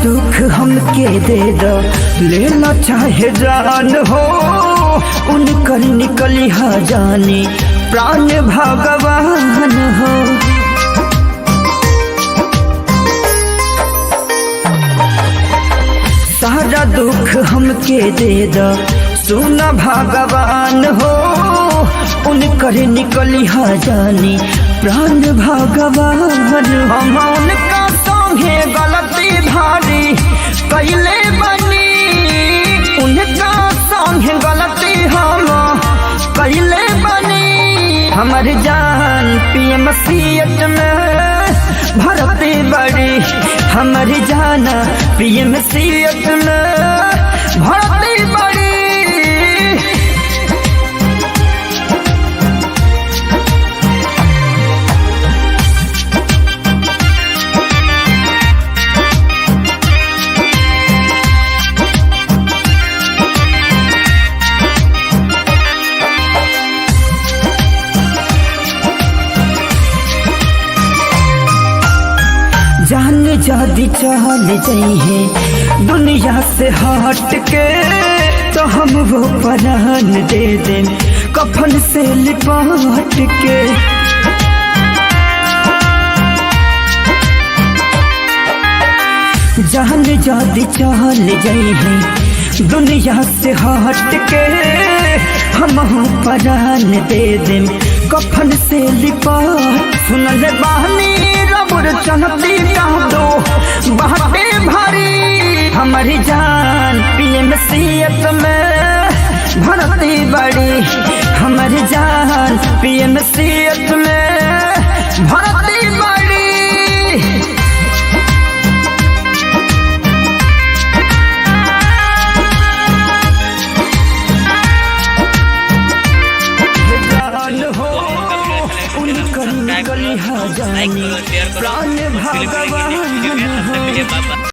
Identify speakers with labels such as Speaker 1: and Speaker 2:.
Speaker 1: दुख हमके दे दो, लेना चाहे जान हो, उनकर निकली हा जाने प्राण भगवान हो। सारा दुख हमके दे दो, सुना भगवान हो, उनकर निकली हा जाने प्राण भगवान। हम उनका संगे गलती भारी कैले बनी, उनका संगे गलती हम कैले बनी। हमर जान पीएमसीएच में भर्ती बड़ी, हमर जान पीएमसीएच में भर्ती बड़ी। जान जादी चल जाइए दुनिया से हट के, तो हम वो प्राण दे दें कफन से लिपट के। जान जादी चल जाइए दुनिया से हट के, हम प्राण दे दें कफन से लिपट। सुनल बहनी रबुर चनती का दो बहते भारी, हमारी जान पीएमसीएच में भर्ती बड़ी, हमारी जान पीएमसीएच में भर्ती बड़ी। उनकर निकली हा जाने प्राण भगवान हो।